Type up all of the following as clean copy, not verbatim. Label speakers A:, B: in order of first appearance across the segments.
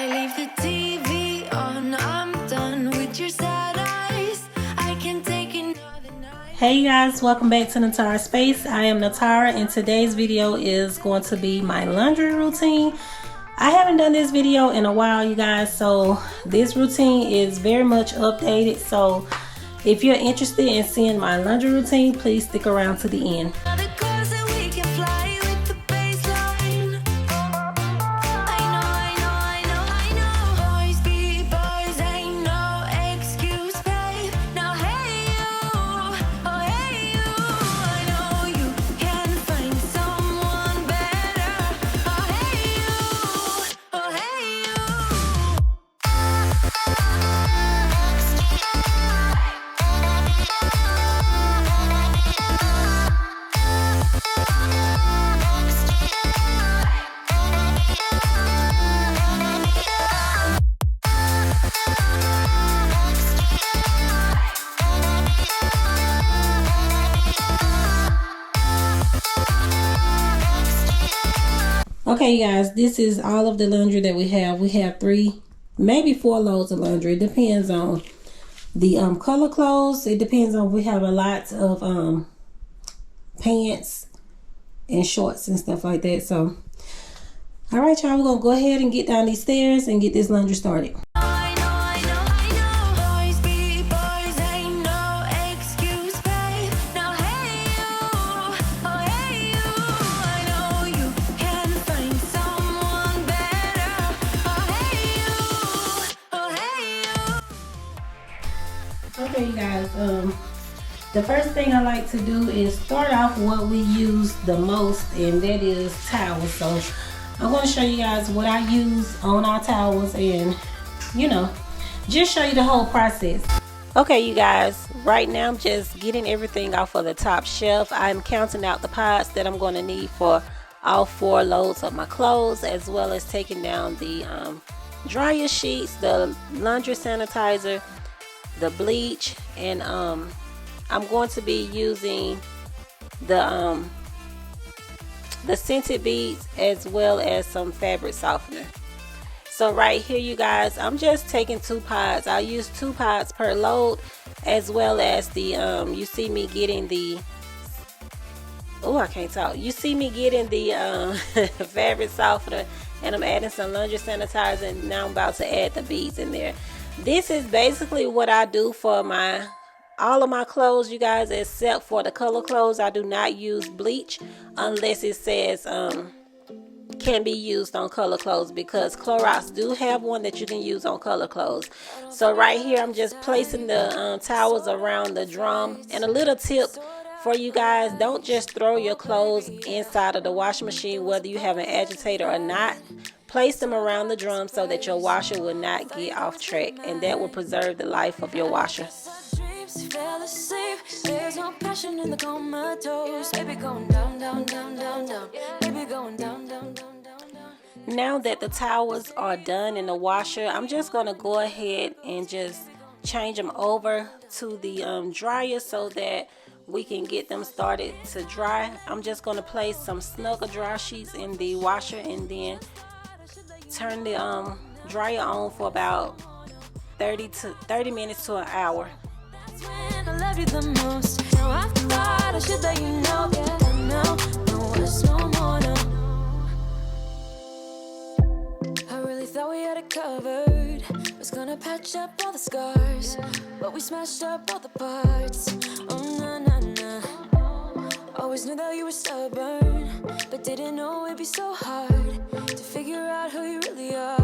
A: I leave the TV on, I'm done with your sad eyes. I can take another night.
B: Hey guys, welcome back to Natara Space. I am Natara and today's video is going to be my laundry routine. I haven't done this video in a while, you guys, so this routine is very much updated. So if you're interested in seeing my laundry routine, please stick around to the end. Okay, you guys, this is all of the laundry that we have. We have 3, maybe 4 loads of laundry. It depends on the color clothes. It depends on, we have a lot of pants and shorts and stuff like that. So, all right, y'all, we're going to go ahead and get down these stairs and get this laundry started. Okay, you guys, the first thing I like to do is start off what we use the most, and that is towels. So I'm going to show you guys what I use on our towels and, you know, just show you the whole process. Okay, you guys, right now I'm just getting everything off of the top shelf. I'm counting out the pods that I'm going to need for all 4 loads of my clothes, as well as taking down the dryer sheets, the laundry sanitizer, the bleach, and I'm going to be using the scented beads as well as some fabric softener. So right here, you guys, I'm just taking 2 pods. I'll use 2 pods per load, as well as the you see me getting the you see me getting the fabric softener, and I'm adding some laundry sanitizer, and now I'm about to add the beads in there. This is basically what I do for all of my clothes, you guys, except for the color clothes. I do not use bleach unless it says can be used on color clothes, because Clorox do have one that you can use on color clothes. So right here, I'm just placing the towels around the drum. And a little tip for you guys, don't just throw your clothes inside of the washing machine, whether you have an agitator or not. Place them around the drum so that your washer will not get off track, and that will preserve the life of your washer. Now that the towels are done in the washer, I'm just going to go ahead and just change them over to the dryer so that we can get them started to dry. I'm just going to place some Snuggle dry sheets in the washer and then turn the dryer on for about 30 minutes to an hour.
A: I really thought we had it covered. Was gonna patch up all the scars, but we smashed up all the parts. Oh na na na. Always knew that you were stubborn, but didn't know it'd be so hard to figure out who you really are.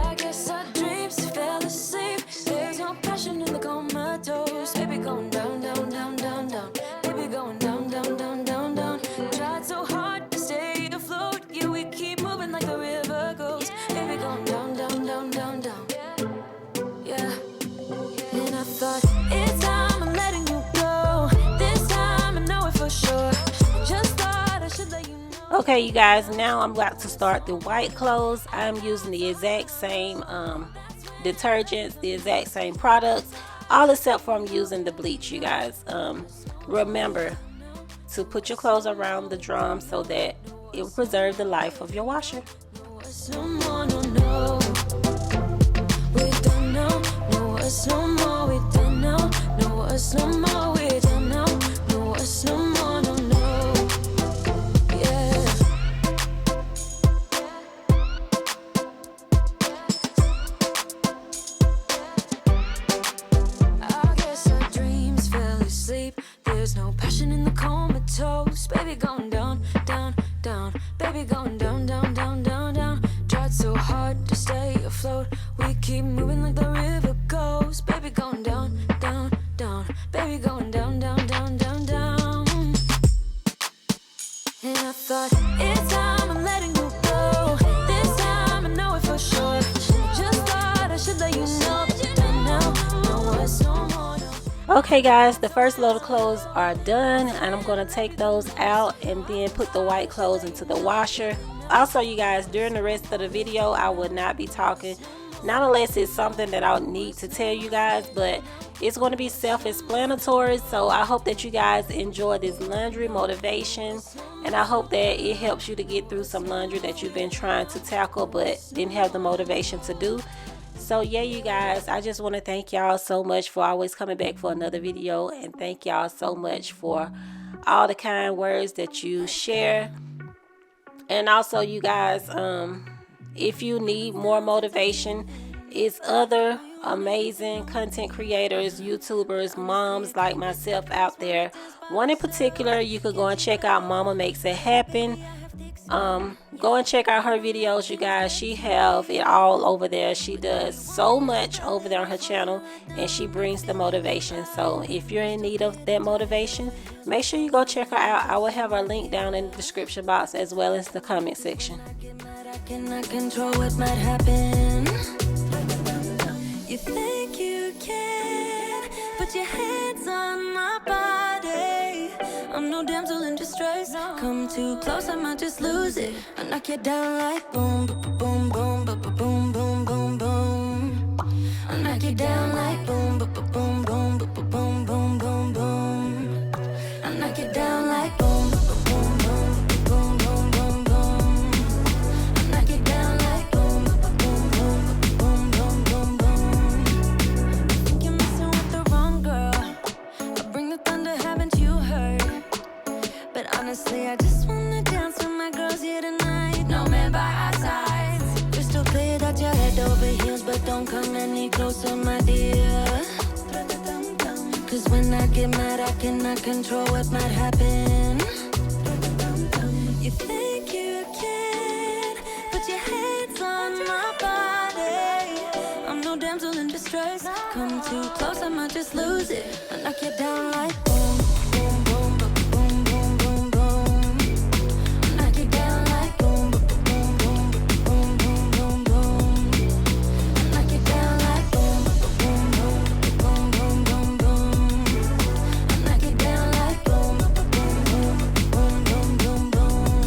A: I guess our dreams fell asleep. There's no passion in the comatose. Baby going down, down, down, down, down. Baby going down, down, down, down, down. Tried so hard to stay afloat. Yeah, we keep moving like the river goes. Baby going down, down, down, down, down. Yeah. And I thought, it's time I'm letting you go. This time I know it for sure. Just thought I should let you know.
B: Okay, you guys, now I'm about to start the white clothes. I'm using the exact same detergents, the exact same products, all except for I'm using the bleach, you guys. Remember to put your clothes around the drum so that it will preserve the life of your washer.
A: us no more, no, no. We don't know, no us no more. We don't know, no us no more. We don't know, no us no more, no, no. Yeah. I guess our dreams fell asleep. There's no passion in the comatose. Baby going down, down, down. Baby going down, down, down, down, down. Tried so hard to stay afloat. We keep moving like the river goes. Baby going down, down, down. Baby going down, down, down, down, down. And I thought, it's time I'm letting you go. This time I know it for sure. Just thought I should let you know that you don't know, no us no more, no.
B: Okay guys, the first load of clothes are done, and I'm going to take those out and then put the white clothes into the washer. Also, you guys, during the rest of the video, I will not be talking, not unless it's something that I'll need to tell you guys, but it's going to be self-explanatory. So I hope that you guys enjoy this laundry motivation, and I hope that it helps you to get through some laundry that you've been trying to tackle but didn't have the motivation to do. So yeah, you guys, I just want to thank y'all so much for always coming back for another video, and thank y'all so much for all the kind words that you share. And also, you guys, if you need more motivation, it's other amazing content creators, YouTubers, moms like myself out there. One in particular, you could go and check out Mama Makes It Happen. Go and check out her videos, you guys. She have it all over there. She does so much over there on her channel, and she brings the motivation. So if you're in need of that motivation, make sure you go check her out. I will have her link down in the description box as well as the comment section.
A: I cannot control what might happen. You think you can put your hands on my body. I'm no damsel in distress. Come too close, I might just lose it. I knock you down like boom, boom, boom, boom, boom, boom, boom, boom. I knock you down like boom, boom, boom, boom, boom, boom, boom, boom. I knock you down like boom, boom, boom, boom, boom, boom, boom. I knock you down like boom, boom, boom, boom, boom, boom, boom. I think you're messing with the wrong girl. I bring the thunder, haven't you heard? But honestly, I just wanna dance with my girls here tonight. No man by our sides. Crystal clear that you're head over heels, but don't come any closer, my dear. Cause when I get mad, I cannot control what might happen. You think you can put your hands on my body. I'm no damsel in distress. Come too close, I might just lose it. I knock you down like boom, boom, boom, boom, boom, boom, boom. I knock you down like boom, boom, boom, boom, boom, boom, boom. I knock you down like boom, boom, boom, boom, boom, boom, boom. I knock you down like boom, boom, boom, boom, boom, boom, boom.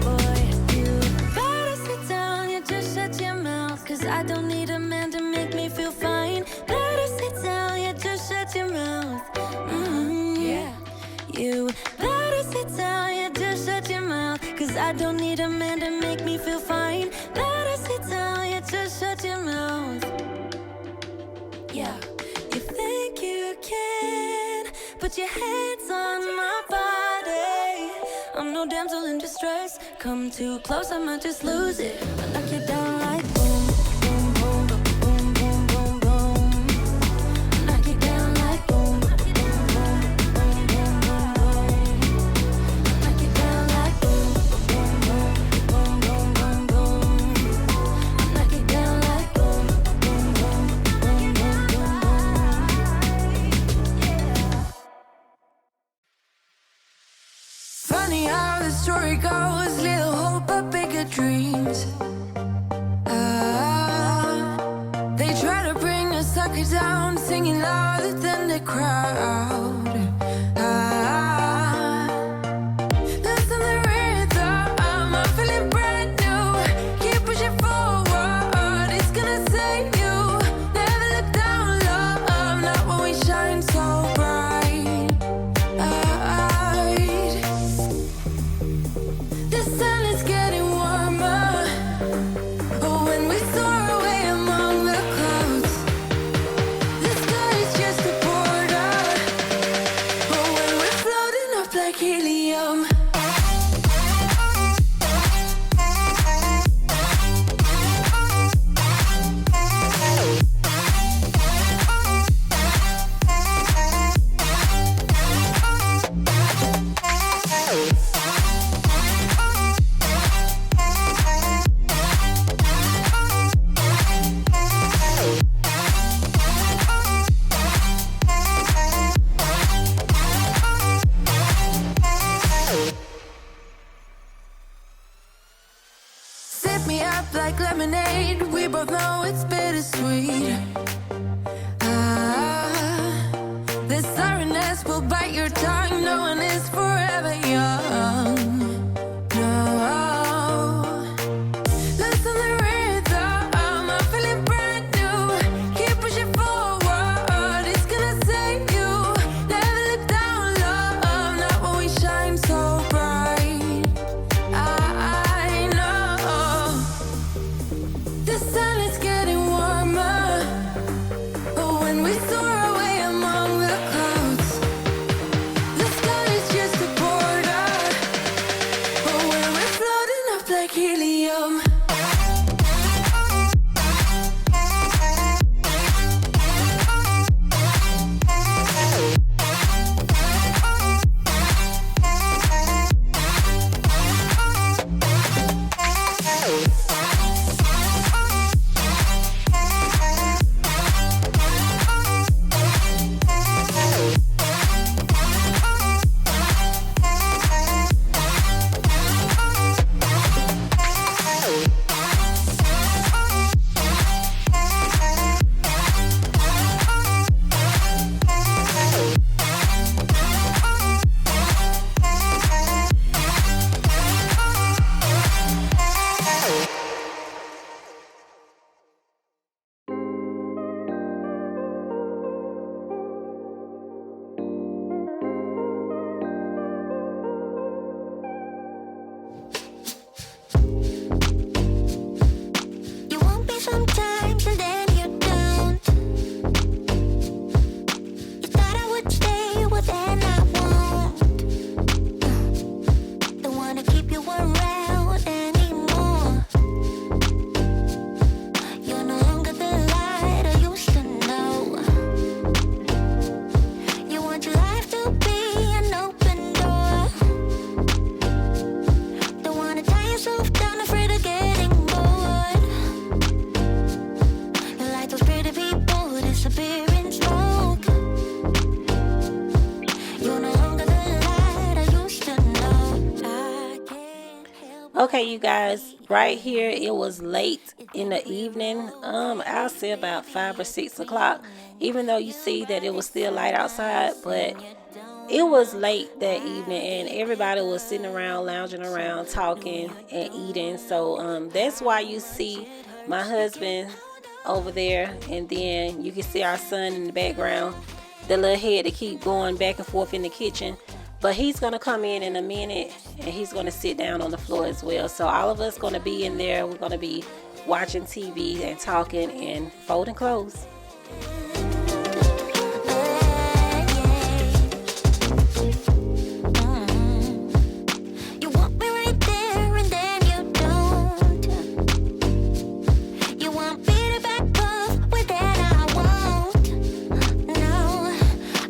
A: Boy, you better sit down, you just shut your mouth. Cause I don't need a man to make me feel fine. Better sit down, you just shut your mouth. Yeah. You better sit down, you just shut your mouth. Cause I don't need a man to make me feel fine. Better sit down, you just shut your mouth. Yeah. You think you can put your hands on my body. I'm no damsel in distress. Come too close, I might just lose it. I knock you down like boom, boom, boom, boom, boom, boom, boom. I knock you down like boom, boom, boom, boom, boom, boom, boom. I knock you down like boom, boom, boom, boom, boom, boom, boom. I knock you down like boom, boom, boom, boom, boom, boom, boom. Yeah. Funny how the story goes, little hope but bigger dreams. They try to bring a sucker down, singing louder than the crowd. Listen to the rhythm, I'm feeling brand new. Keep pushing forward, it's gonna save you. Never look down, love, not when we shine so bright. The sun is getting warmer. me up like lemonade. We both know it's bittersweet. This sorrowness will bite your tongue. No one is forever young. No. Listen to the rhythm. I'm feeling brand new. Keep pushing forward. It's gonna save you. Never look down, love. Not when we shine so bright. I know the sun is getting warmer. But when we soar away among the clouds, the sky is just a border. But when we're floating up like helium. You want me sometimes and then you don't. You thought I would stay, well then I won't. Don't wanna keep you around anymore. You're no longer the light I used to know. You want your life to be an open door. Don't wanna tie yourself down, afraid of getting bored. You like those pretty people disappear in smoke. You're no longer the light I used to know. I can't help.
B: Okay, you guys, right here it was late in the evening. I'll say about 5 or 6 o'clock. Even though you see that it was still light outside, but it was late that evening and everybody was sitting around, lounging around, talking and eating. So that's why you see my husband over there, and then you can see our son in the background, the little head to keep going back and forth in the kitchen. But he's gonna come in a minute and he's gonna sit down on the floor as well. So all of us gonna be in there. We're gonna be watching TV and talking and folding clothes.
A: You want me right there and then you don't. You want me to back off, well then I won't. No,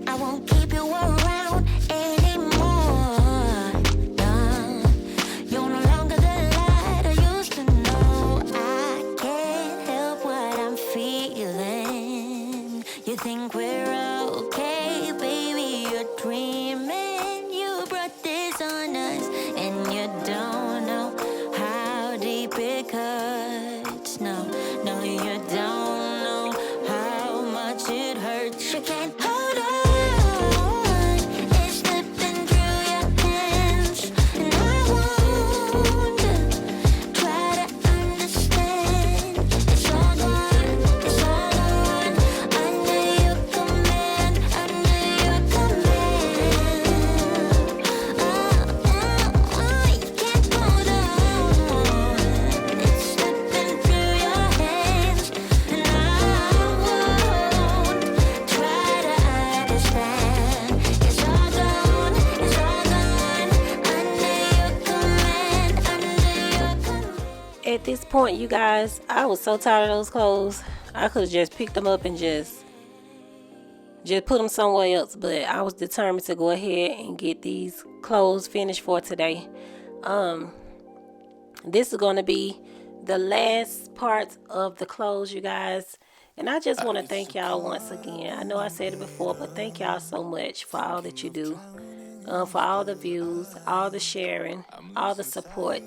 A: I won't keep you around anymore. No, you're no longer the light I used to know. I can't help what I'm feeling. You think we're okay, baby, you're dreaming. You brought this on us and you don't know how deep it cuts. No, no, you don't know how much it hurts. You can't hold on. It's slipping through your hands, and I won't try to understand. It's all gone, it's all gone. Under your command, under your command. You can't hold on. It's slipping through your hands, and I won't try to understand. It's all gone, it's all gone. Under your command, under your command.
B: At this point, you guys, I was so tired of those clothes. I could have just picked them up and just put them somewhere else, but I was determined to go ahead and get these clothes finished for today. This is going to be the last part of the clothes, you guys. And I just want to thank y'all once again. I know I said it before, but thank y'all so much for all that you do. For all the views, all the sharing, all the support.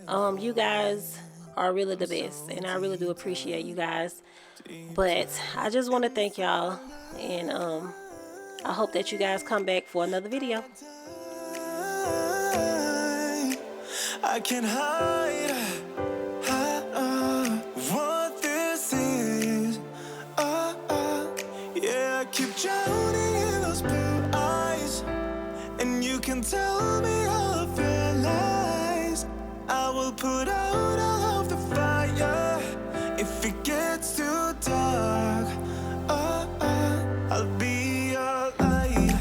B: You guys are really the best, and I really do appreciate you guys. But I just want to thank y'all, and I hope that you guys come back for another video.
A: I can't hide what this is. Yeah, I keep drowning in those blue eyes, and you can tell me all of your lies. I will put out all of the fire if it gets too dark. I'll be your light.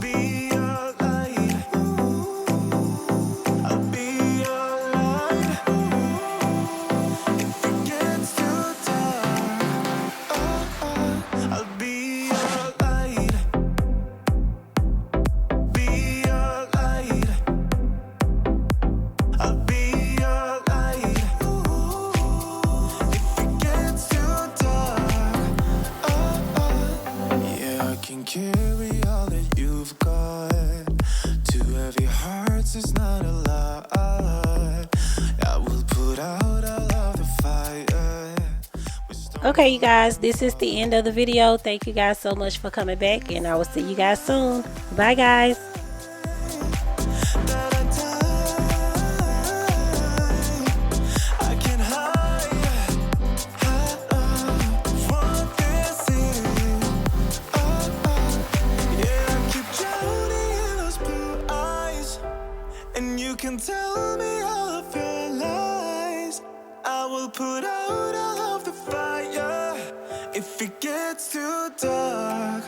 A: Be your light. I'll be your light. If it gets too dark, I'll be your light. Be your light. I'll be your light. If it gets too dark, yeah, I can carry all that you've got. Two heavy hearts is not a lot. I will put out all of the fire.
B: Okay, you guys, this is the end of the video. Thank you guys so much for coming back, and I will see you guys soon. Bye, guys.
A: I can hide what this is. Yeah, I keep drowning in those blue eyes, and you can tell me all of your lies. I will put out all of the fire if it gets too dark.